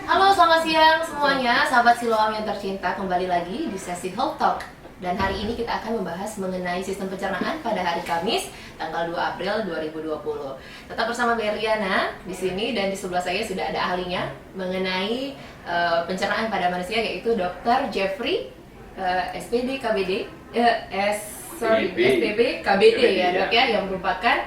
Halo, selamat siang semuanya, sahabat Siloam yang tercinta. Kembali lagi di sesi Health Talk. Dan hari ini kita akan membahas mengenai sistem pencernaan pada hari Kamis, tanggal 2 April 2020. Tetap bersama Beriana di sini, dan di sebelah saya sudah ada ahlinya mengenai pencernaan pada manusia, yaitu Dr. Jeffrey SPD KBD SPB KBD ya dok ya, yang merupakan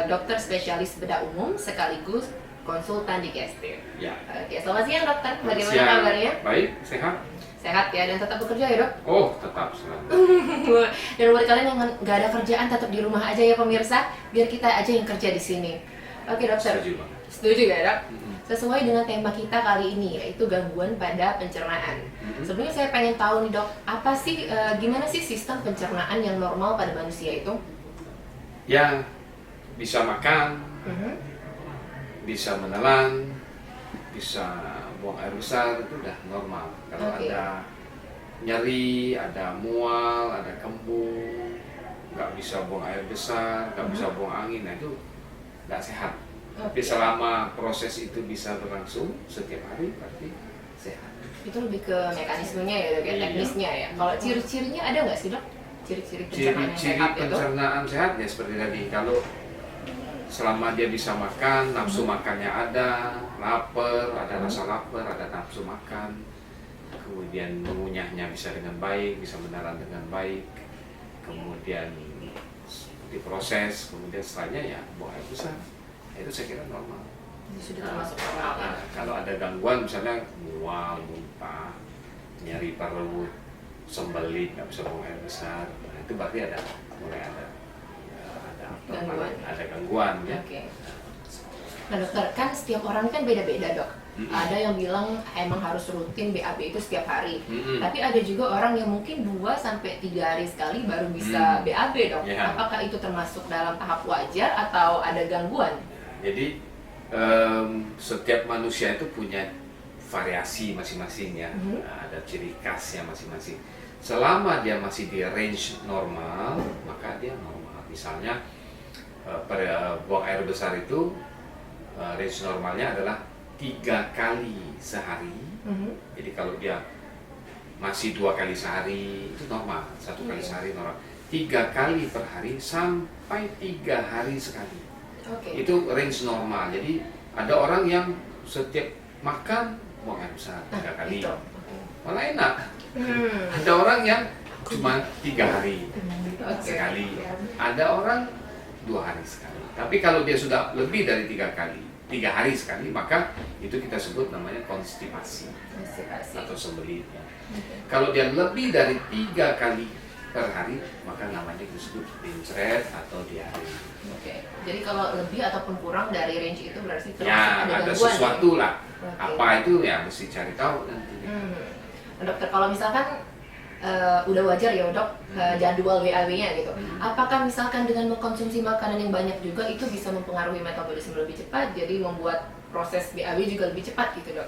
dokter spesialis bedah umum sekaligus konsultan digestif. Ya. Oke, selamat siang dokter. Bagaimana Siang. kabarnya? Baik, sehat. Sehat ya, dan tetap bekerja ya dok? Oh, tetap selalu. Dan buat kalian yang nggak ada kerjaan, tetap di rumah aja ya pemirsa, biar kita aja yang kerja di sini. Oke dokter. Setuju banget. Setuju ya dok? Sesuai dengan tema kita kali ini, yaitu gangguan pada pencernaan. Sebelumnya saya pengen tahu nih dok, apa sih, gimana sih sistem pencernaan yang normal pada manusia itu? Ya, bisa makan, bisa menelan, bisa buang air besar, itu udah normal. Kalau Oke. ada nyeri, ada mual, ada kembung, nggak bisa buang air besar, nggak bisa buang angin, nah itu nggak sehat. Tapi Oke. selama proses itu bisa berlangsung setiap hari, berarti sehat. Itu lebih ke mekanismenya ya dok ya, Iya. teknisnya ya. Kalau ciri-cirinya ada nggak sih dok? Ciri-ciri pencernaan yang Ciri-ciri sehat itu? pencernaan sehat ya seperti tadi, kalau selama dia bisa makan, nafsu makannya ada, lapar, ada rasa lapar, ada nafsu makan, kemudian mengunyahnya bisa dengan baik, bisa menelan dengan baik, kemudian diproses, kemudian setelahnya ya buang air besar. Itu saya kira normal. Ini sudah termasuk normal ya. Kalau ada gangguan misalnya mual, muntah, nyeri perut, sembelit, nggak bisa buang air besar, nah itu berarti mulai ada Gangguan. ada gangguan ya. Oke. Nah dokter, kan setiap orang kan beda-beda dok. Ada yang bilang emang harus rutin BAB itu setiap hari. Tapi ada juga orang yang mungkin 2-3 hari sekali baru bisa BAB dok. Ya. Apakah itu termasuk dalam tahap wajar atau ada gangguan? Jadi setiap manusia itu punya variasi masing-masing ya. Nah, ada ciri khasnya masing-masing. Selama dia masih di range normal, maka dia normal. Misalnya buang air besar itu range normalnya adalah 3 kali sehari. Jadi kalau dia masih 2 kali sehari itu normal, 1 kali sehari normal. 3 kali per hari sampai 3 hari sekali. Oke. Itu range normal. Jadi ada orang yang setiap makan buang air besar 3 kali, Itu. Oke. malah enak. Ada orang yang cuma 3 hari sekali, ada orang 2 hari sekali. Tapi kalau dia sudah lebih dari 3 hari sekali, maka itu kita sebut namanya konstipasi atau sembelit. Kalau dia lebih dari 3 kali per hari, maka namanya disebut rincret atau diare. Oke. Jadi kalau lebih ataupun kurang dari range itu berarti termasuk Ya, ada ada gangguan. sesuatu lah. Oke. Apa itu ya mesti cari tahu nanti. Nah, dokter, kalau misalkan udah wajar ya dok jadwal WAW-nya gitu. Apakah misalkan dengan mengkonsumsi makanan yang banyak juga itu bisa mempengaruhi metabolisme lebih cepat, jadi membuat proses BAB juga lebih cepat gitu dok?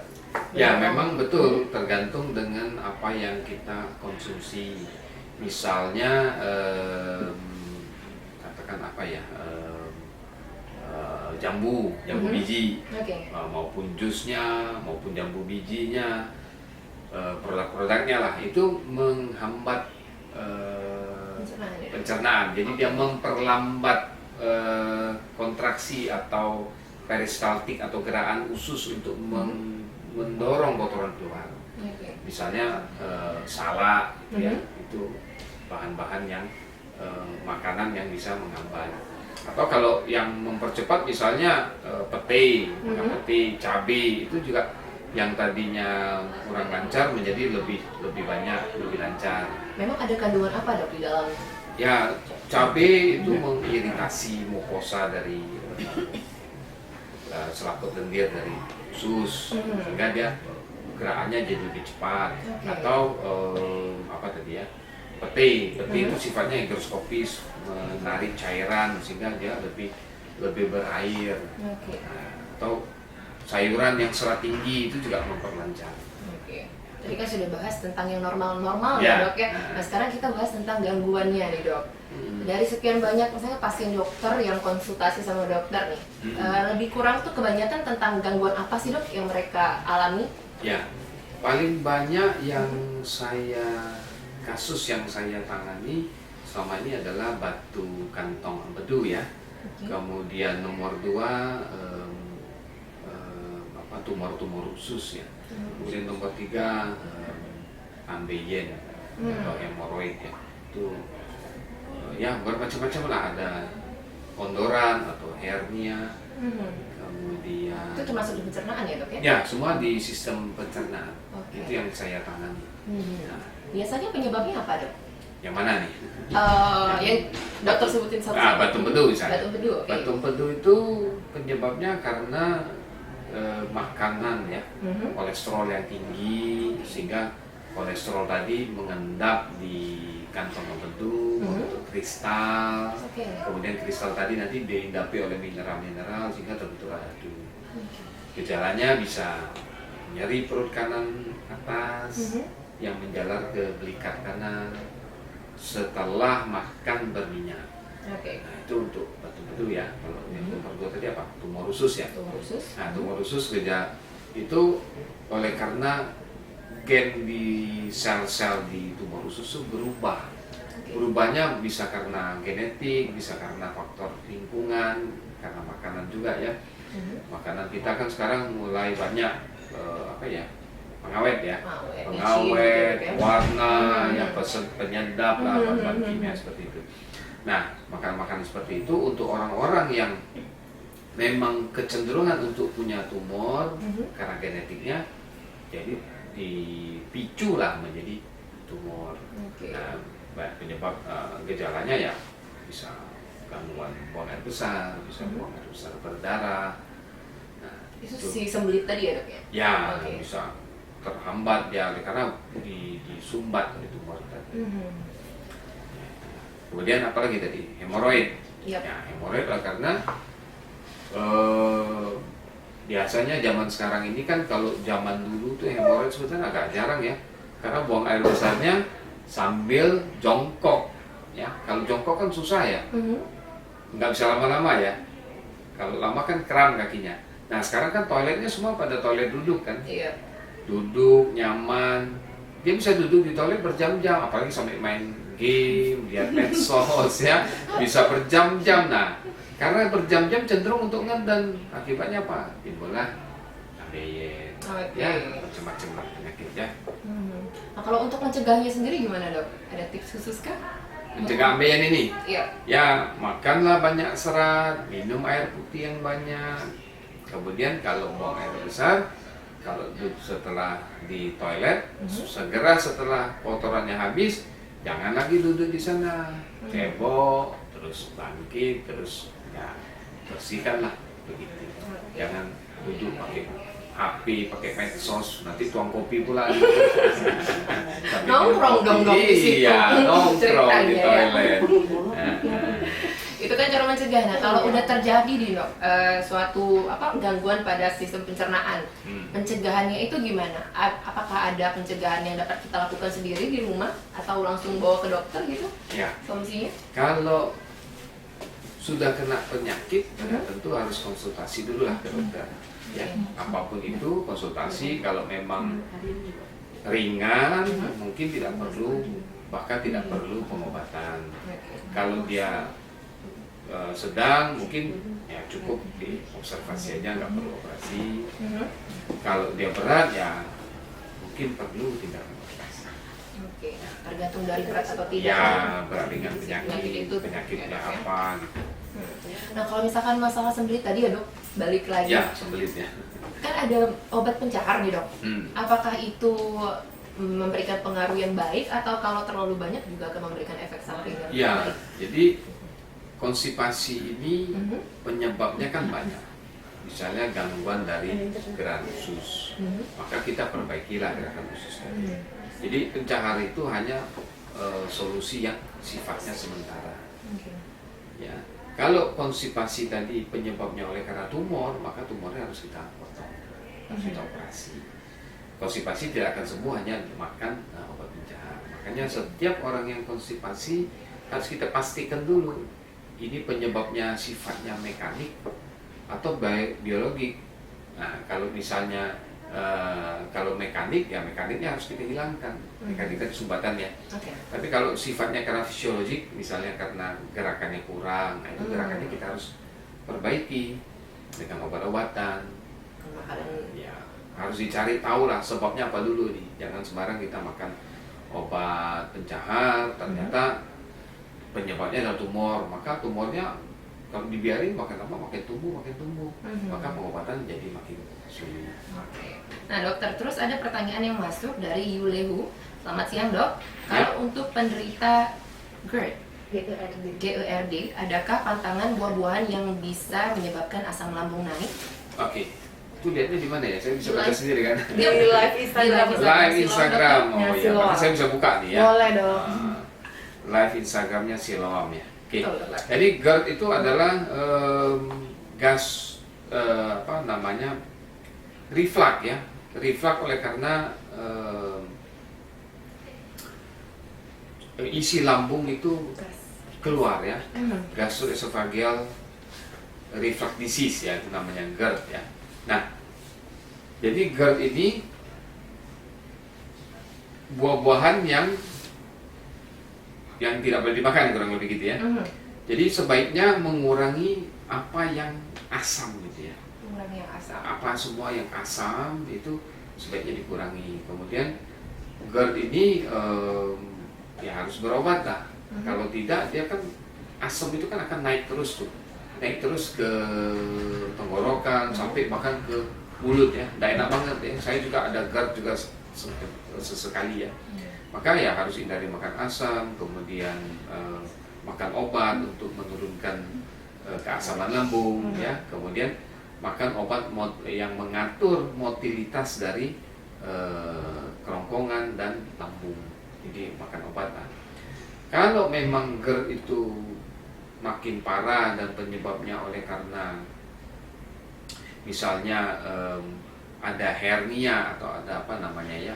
Ya, memang betul tergantung dengan apa yang kita konsumsi. Misalnya katakan apa ya, jambu biji, Oke. maupun jusnya, maupun jambu bijinya, produk-produknya lah, itu menghambat Pencernaan ya? pencernaan. Jadi dia memperlambat kontraksi atau peristaltik atau gerakan usus untuk mendorong kotoran keluar. Oke. Misalnya salak, gitu ya, itu bahan-bahan yang makanan yang bisa menghambat. Atau kalau yang mempercepat misalnya pete, pete, cabai, itu juga yang tadinya kurang lancar menjadi lebih banyak, lebih lancar. Memang ada kandungan apa dok di dalam? Ya, cabai itu mengiritasi mukosa dari selaput lendir dari usus, sehingga dia gerakannya jadi lebih cepat. Oke. Atau apa tadi ya, pete itu sifatnya higroskopis, menarik cairan sehingga dia lebih berair. Oke. Nah, atau sayuran yang serat tinggi itu juga memperlancar. Oke. Tadi kan sudah bahas tentang yang normal-normal Ya. ya dok ya. Nah sekarang kita bahas tentang gangguannya nih dok. Dari sekian banyak misalnya pasien dokter yang konsultasi sama dokter nih, lebih kurang tuh kebanyakan tentang gangguan apa sih dok yang mereka alami? Ya, paling banyak yang kasus yang saya tangani selama ini adalah batu kantong empedu ya. Kemudian nomor 2 tumor-tumor usus ya. Kemudian nomor 3 ambeien atau hemoroid ya. Itu ya bermacam-macam lah, ada kondoran atau hernia. Kemudian Itu termasuk di pencernaan ya dok ya? ya, semua di sistem pencernaan. Itu yang saya tangani. Nah, biasanya penyebabnya apa dok? yang mana nih? Yang dokter sebutin satu. Batu empedu misalnya. Batu empedu, oke. Batu empedu itu penyebabnya karena makanan ya, kolesterol yang tinggi, sehingga kolesterol tadi mengendap di kantong empedu, membentuk kristal. Kemudian kristal tadi nanti diindapi oleh mineral-mineral sehingga terbentuk radu. Gejalanya bisa nyeri perut kanan atas yang menjalar ke belikat kanan setelah makan berminyak. Nah, itu untuk batu empedu ya. Kalau yang nomor 2 tadi apa? Tumor usus ya. Nah, tumor usus gejala itu oleh karena gen di sel-sel di tumor usus itu berubah. Berubahnya bisa karena genetik, bisa karena faktor lingkungan, karena makanan juga ya. Makanan kita kan sekarang mulai banyak pengawet ya, warna, yang penyedap lah, bahan kimia seperti itu. Nah, makanan-makanan seperti itu untuk orang-orang yang memang kecenderungan untuk punya tumor karena genetiknya, jadi dipicu lah menjadi tumor. Nah, penyebab gejalanya ya bisa gangguan buang air besar, bisa buang air besar berdarah. Nah, itu si sembelit tadi ya dok ya? Ya, bisa terhambat ya karena disumbat oleh tumor tadi. Kemudian apalagi tadi hemoroid. Ya, hemoroid lah karena biasanya zaman sekarang ini kan, kalau zaman dulu tuh hemoroid sebetulnya agak jarang ya, karena buang air besarnya sambil jongkok ya. Kalau jongkok kan susah ya, nggak bisa lama-lama ya. Kalau lama kan kram kakinya. Nah sekarang kan toiletnya semua pada toilet duduk kan. Duduk nyaman, dia bisa duduk di toilet berjam-jam, apalagi sampai main game, lihat medsos ya, bisa berjam-jam. Nah, karena berjam-jam cenderung untuk ngeden, akibatnya apa? Timbullah ambeien, ya macam-macam lah penyakit ya. Nah kalau untuk mencegahnya sendiri gimana dok? Ada tips khusus kah? Mencegah ambeien ini? Iya. Ya makanlah banyak serat, minum air putih yang banyak. Kemudian kalau buang air besar, kalau setelah di toilet, segera setelah kotorannya habis, jangan lagi duduk di sana, cebok, terus bangkit, terus ya bersihkanlah begitu. Jangan duduk pakai HP, pakai medsos, nanti tuang kopi pula. Nongkrong dong dok di situ. Iya, nongkrong di toilet. Itu kan cara mencegah. Nah kalau udah terjadi di dok suatu gangguan pada sistem pencernaan, pencegahannya itu gimana? Apakah ada pencegahan yang dapat kita lakukan sendiri di rumah atau langsung bawa ke dokter gitu? Ya. Solusinya? Kalau sudah kena penyakit, tentu harus konsultasi dulu lah ke dokter. Ya, apapun itu konsultasi. Kalau memang ringan, mungkin tidak perlu, bahkan tidak perlu pengobatan. Kalau dia sedang, mungkin ya cukup diobservasi aja, nggak perlu operasi. Kalau dia berat ya mungkin perlu tindakan operasi. Tergantung dari berat atau tidak. Ya, berat ringan penyakitnya apa gitu. Nah kalau misalkan masalah sembelit tadi ya dok, balik lagi. Ya, sembelitnya. Kan ada obat pencahar nih dok. Apakah itu memberikan pengaruh yang baik atau kalau terlalu banyak juga akan memberikan efek samping yang baik? Jadi konstipasi ini penyebabnya kan banyak. Misalnya gangguan dari gerakan usus, maka kita perbaikilah gerakan usus tadi. Jadi pencahar itu hanya solusi yang sifatnya sementara. Ya, kalau konstipasi tadi penyebabnya oleh karena tumor, maka tumornya harus kita potong, harus kita operasi. Konstipasi tidak akan sembuh hanya makan obat pencahar. Makanya setiap orang yang konstipasi harus kita pastikan dulu ini penyebabnya sifatnya mekanik atau biologik. Nah, kalau misalnya kalau mekanik, ya mekaniknya harus kita hilangkan, mekanik tadi sumbatannya. Oke. Tapi kalau sifatnya karena fisiologik, misalnya karena gerakannya kurang, nah itu gerakannya kita harus perbaiki dengan obat-obatan. Makanan. Ya, harus dicari tahu lah sebabnya apa dulu nih. Jangan sembarang kita makan obat pencahar, ternyata penyebabnya adalah tumor. Maka tumornya kalau dibiarin makin lama makin tumbuh, maka pengobatan jadi makin sulit. Oke. Nah dokter, terus ada pertanyaan yang masuk dari Yulehu. Selamat siang dok. Kalau untuk penderita GERD, GERD, adakah pantangan buah-buahan yang bisa menyebabkan asam lambung naik? Oke, itu lihatnya di mana ya? Saya bisa baca sendiri kan? Di live Instagram. Live Instagram, oh Ya, ya, Siloam. berarti saya bisa buka nih ya. Boleh dong. Live Instagramnya Siloam ya. Oke, Betul. jadi GERD itu adalah gas apa namanya reflux ya, reflux oleh karena isi lambung itu keluar ya, gastroesophageal reflux disease ya, itu namanya GERD ya. Nah, jadi GERD ini buah-buahan yang tidak boleh dimakan kurang lebih gitu ya. Jadi sebaiknya mengurangi apa yang asam gitu ya. Mengurangi yang asam. Apa semua yang asam itu sebaiknya dikurangi. Kemudian GERD ini ya harus berobat lah. Kalau tidak dia kan asam itu kan akan naik terus tuh. Naik terus ke tenggorokan sampai bahkan ke mulut ya. Nggak enak banget ya. Saya juga ada GERD juga sesekali ya. Maka ya harus hindari makan asam, kemudian makan obat untuk menurunkan keasaman lambung ya. Kemudian makan obat yang mengatur motilitas dari kerongkongan dan lambung. Jadi makan obat lah. Kalau memang GERD itu makin parah dan penyebabnya oleh karena misalnya ada hernia atau ada apa namanya ya,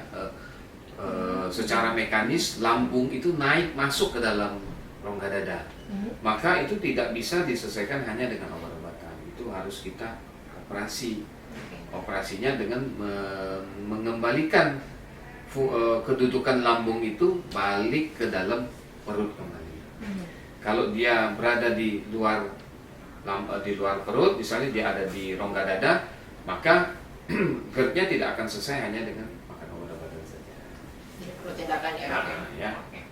secara mekanis lambung itu naik masuk ke dalam rongga dada, maka itu tidak bisa diselesaikan hanya dengan obat-obatan. Itu harus kita operasi. Operasinya dengan mengembalikan kedudukan lambung itu balik ke dalam perut kembali. Kalau dia berada di luar perut, misalnya dia ada di rongga dada, maka GERD-nya tidak akan selesai hanya dengan makan obat-obatan saja. Jadi perlu tindakan ya. Ya. Oke.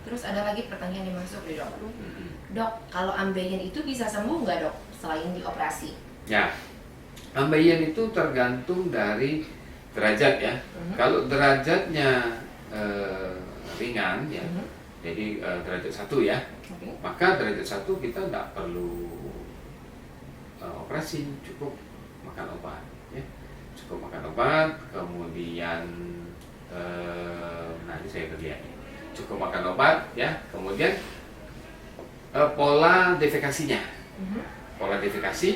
Terus ada lagi pertanyaan yang masuk dari dok. Dok, kalau ambeien itu bisa sembuh nggak dok selain dioperasi? Ya, ambeien itu tergantung dari derajat ya. Kalau derajatnya ringan ya, jadi derajat 1 ya, maka derajat 1 kita tidak perlu operasi, cukup makan obat ya. Cukup makan obat, kemudian nanti saya kerjain. Cukup makan obat ya, kemudian pola defekasinya. Pola defekasi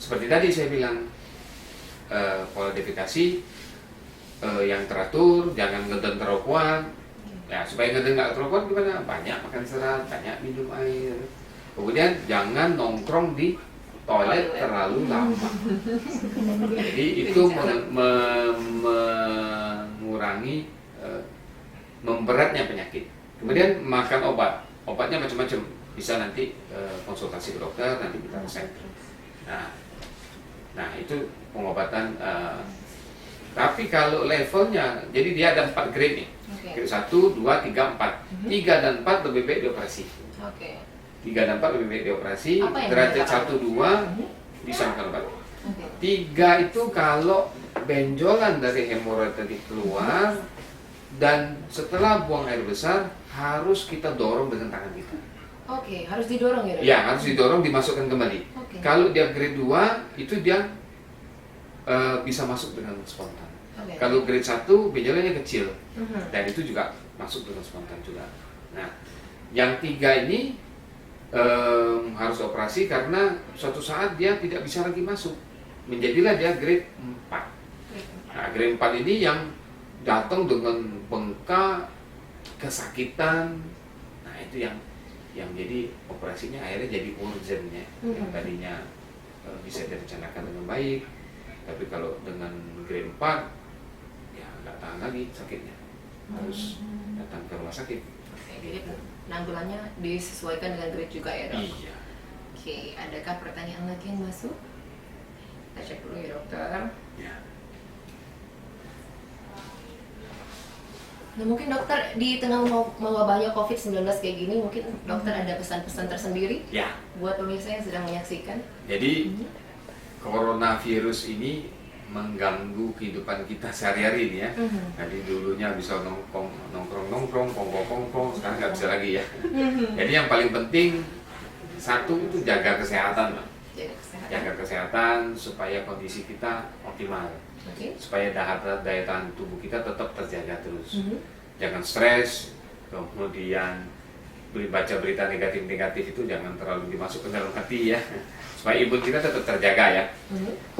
seperti tadi saya bilang, pola defekasi yang teratur, jangan ngeden terlalu kuat. Ya, supaya ngeden nggak terlalu kuat gimana? Banyak makan serat, banyak minum air. Kemudian jangan nongkrong di toilet terlalu lama. Jadi itu mengurangi memberatnya penyakit. Kemudian makan obat. Obatnya macam-macam. Bisa nanti konsultasi ke dokter, nanti kita resep. Nah itu pengobatan. Tapi kalau levelnya, jadi dia ada 4 grade nih. Grade 1, 2, 3, 4. 3 dan 4 lebih baik dioperasi. 3 dan 4 lebih baik dioperasi. Derajat 1, 2 bisa makan obat. 3 itu kalau benjolan dari hemoroid tadi keluar dan setelah buang air besar harus kita dorong dengan tangan kita. Harus didorong ya dok? Ya, harus didorong, dimasukkan kembali. Kalau dia grade 2 itu dia bisa masuk dengan spontan. Kalau grade 1 benjolannya kecil dan itu juga masuk dengan spontan juga. Nah, yang 3 ini harus operasi karena suatu saat dia tidak bisa lagi masuk. Menjadilah dia grade 4. Nah, grade 4 ini yang datang dengan bengkak, kesakitan. Nah itu yang jadi operasinya akhirnya jadi urgent ya. Yang tadinya bisa direncanakan dengan baik, tapi kalau dengan grade 4 ya nggak tahan lagi sakitnya, harus datang ke rumah sakit. Oke, jadi penanggulannya disesuaikan dengan grade juga ya dok? Iya. Oke, adakah pertanyaan lagi yang masuk? Kita cek dulu ya dokter. Ya. Nah mungkin dokter di tengah mewabahnya COVID-19 kayak gini, mungkin dokter ada pesan-pesan tersendiri Ya. buat pemirsa yang sedang menyaksikan? Jadi coronavirus ini mengganggu kehidupan kita sehari-hari nih ya. Jadi dulunya bisa nongkrong, kongko, sekarang nggak bisa lagi ya. Jadi yang paling penting satu itu jaga kesehatan, Pak. Jaga kesehatan supaya kondisi kita optimal. Supaya daya tahan tubuh kita tetap terjaga terus. Jangan stres, kemudian baca berita negatif itu jangan terlalu dimasuk ke dalam hati ya, supaya imun kita tetap terjaga ya.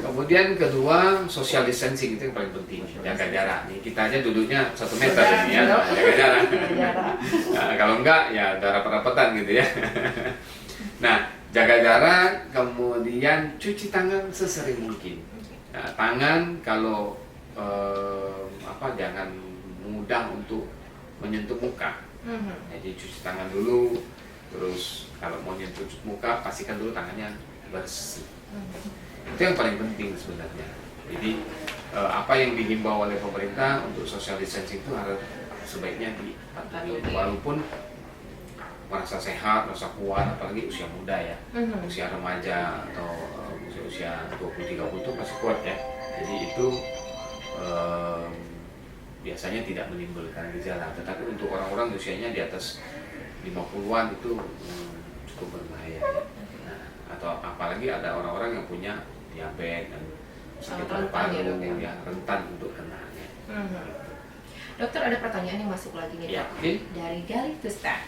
Kemudian kedua, social distancing itu yang paling penting, jaga jarak. Nih kita aja duduknya 1 meter ini ya, jaga jarak. Nah, kalau enggak ya ada rapat-rapatan gitu ya. Nah, jaga jarak, kemudian cuci tangan sesering mungkin. Nah, tangan kalau jangan mudah untuk menyentuh muka. Jadi cuci tangan dulu, terus kalau mau nyentuh muka pastikan dulu tangannya bersih. Itu yang paling penting sebenarnya. Jadi apa yang dihimbau oleh pemerintah untuk social distancing itu harus sebaiknya dipatuhi walaupun merasa sehat, merasa kuat, apalagi usia muda ya, usia remaja atau usia 20-30 itu masih kuat ya. Jadi itu biasanya tidak menimbulkan gejala, tetapi untuk orang-orang usianya di atas 50-an itu cukup berbahaya ya. Nah, atau apalagi ada orang-orang yang punya diabetes dan sakit paru-paru ya, rentan untuk kenanya. Dokter, ada pertanyaan yang masuk lagi nih, ya, dari Galih Tusta.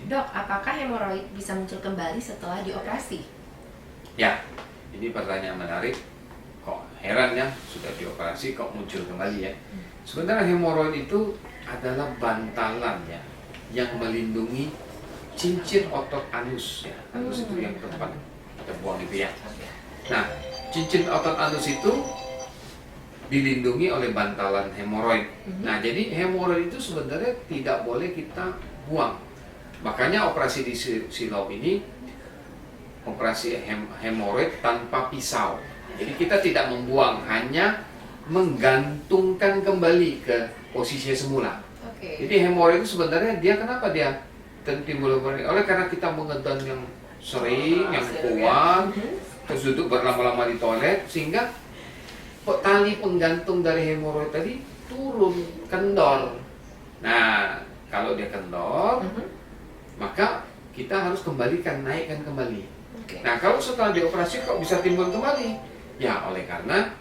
Dok, apakah hemoroid bisa muncul kembali setelah dioperasi? Ya, ini pertanyaan menarik. Kok heran ya, sudah dioperasi kok muncul kembali ya. Sebenarnya hemoroid itu adalah bantalan ya, yang melindungi cincin otot anus ya. Anus itu yang tempat kita buang itu ya. Nah, cincin otot anus itu dilindungi oleh bantalan hemoroid. Nah, jadi hemoroid itu sebenarnya tidak boleh kita buang. Makanya operasi di Siloam ini operasi hemoroid tanpa pisau. Jadi kita tidak membuang, hanya menggantungkan kembali ke posisi semula. Jadi hemoroid itu sebenarnya dia kenapa dia timbul oleh karena kita mengedon yang sering, yang kuat, terus duduk berlama-lama di toilet, sehingga tali penggantung dari hemoroid tadi turun, kendor. Nah, kalau dia kendor, maka kita harus kembalikan, naikkan kembali. Nah, kalau setelah dioperasi kok bisa timbul kembali? Ya, oleh karena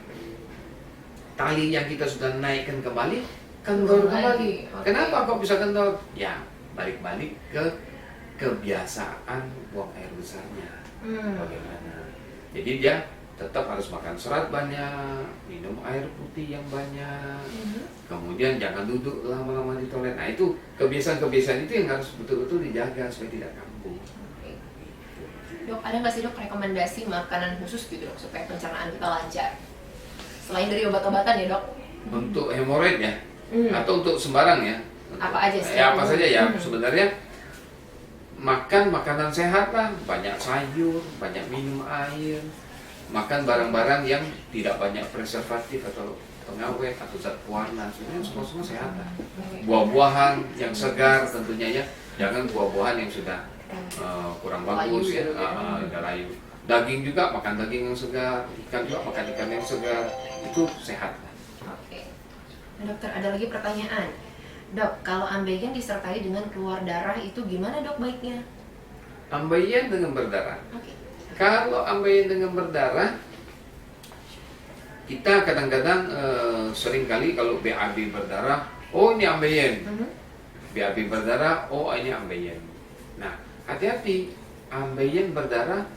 tali yang kita sudah naikkan kembali, kendor kembali. Kenapa kok bisa kendor? Ya, balik-balik ke kebiasaan buang air besarnya. Bagaimana? Jadi dia tetap harus makan serat banyak, minum air putih yang banyak, kemudian jangan duduk lama-lama di toilet. Nah, itu kebiasaan-kebiasaan itu yang harus betul-betul dijaga supaya tidak kambuh. Dok, ada nggak sih dok rekomendasi makanan khusus gitu dok supaya pencernaan kita lancar? Selain dari obat-obatan ya dok? Untuk hemoroid ya, atau untuk sembarang ya? Apa aja sih? Ya apa saja ya, sebenarnya makan makanan sehat lah, banyak sayur, banyak minum air, makan barang-barang yang tidak banyak preservatif atau pengawet atau zat pewarna, sebenarnya semua sehat lah. Buah-buahan yang segar tentunya ya, jangan buah-buahan yang sudah kurang bagus ya, udah layu. Daging juga makan daging yang segar, ikan juga makan ikan yang segar, itu sehat. Oke. Nah, dokter, ada lagi pertanyaan. Dok, kalau ambeien disertai dengan keluar darah itu gimana dok baiknya? Ambeien dengan berdarah. Kalau ambeien dengan berdarah, kita kadang-kadang sering kali kalau BAB berdarah, oh ini ambeien. BAB berdarah, oh ini ambeien. Nah, hati-hati, ambeien berdarah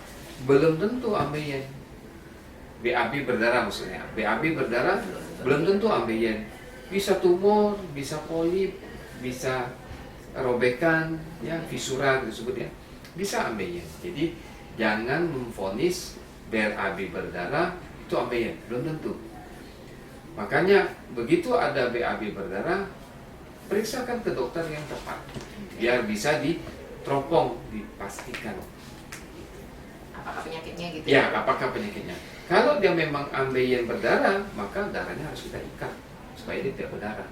belum tentu ambeien. BAB berdarah maksudnya. BAB berdarah belum tentu ambeien. Bisa tumor, bisa polip, bisa robekan, ya fisura disebut ya, bisa ambeien. Jadi jangan memvonis BAB berdarah itu ambeien, belum tentu. Makanya begitu ada BAB berdarah, periksakan ke dokter yang tepat biar bisa diteropong, dipastikan Apakah penyakitnya gitu? ya apakah penyakitnya. Kalau dia memang ambeien berdarah, maka darahnya harus kita ikat supaya dia tidak berdarah.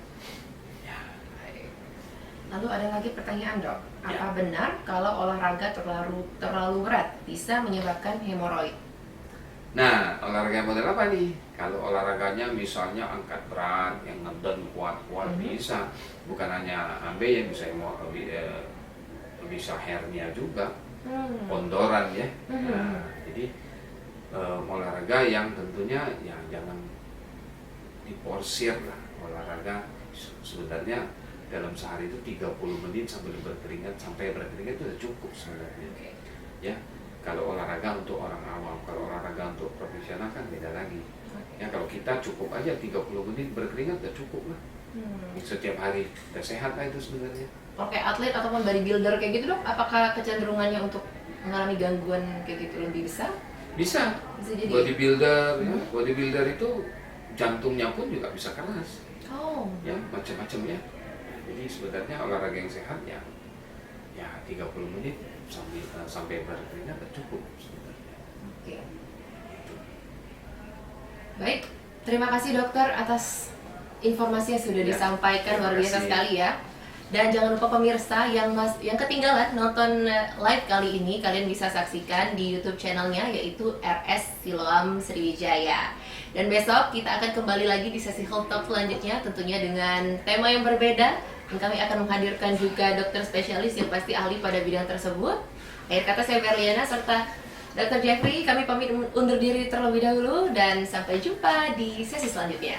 Lalu ada lagi pertanyaan dok, Ya. apa benar kalau olahraga terlalu berat bisa menyebabkan hemoroid? Nah, olahraga model apa nih? Kalau olahraganya misalnya angkat berat, yang ngeden kuat-kuat bisa, bukan hanya ambeien, bisa bisa hernia juga, pondoran ya. Nah, jadi olahraga yang tentunya ya jangan diporsir lah. Olahraga sebenarnya dalam sehari itu 30 menit sampai berkeringat itu sudah cukup sebenarnya. Ya, kalau olahraga untuk orang awam, kalau olahraga untuk profesional kan beda lagi. Ya, kalau kita cukup aja 30 menit berkeringat udah cukup lah. Setiap hari udah sehat lah itu sebenarnya. Oke, atlet ataupun bodybuilder kayak gitu dok, apakah kecenderungannya untuk mengalami gangguan kayak gitu lebih besar? Bisa. Bisa jadi. Bodybuilder, ya. Bodybuilder itu jantungnya pun juga bisa keras. Oh. Ya, macam-macam ya. Jadi sebenarnya olahraga yang sehat ya 30 menit sampai berkeringat udah cukup sebenarnya. Oke. Baik, terima kasih dokter atas informasi yang sudah Ya, disampaikan, terima luar biasa kasih. sekali ya. Dan jangan lupa pemirsa yang ketinggalan nonton live kali ini, kalian bisa saksikan di YouTube channelnya yaitu RS Siloam Sriwijaya. Dan besok kita akan kembali lagi di sesi Health Talk selanjutnya, tentunya dengan tema yang berbeda. Dan kami akan menghadirkan juga dokter spesialis yang pasti ahli pada bidang tersebut. Akhir kata saya Berliana serta Dr. Jeffrey, kami pamit undur diri terlebih dahulu dan sampai jumpa di sesi selanjutnya.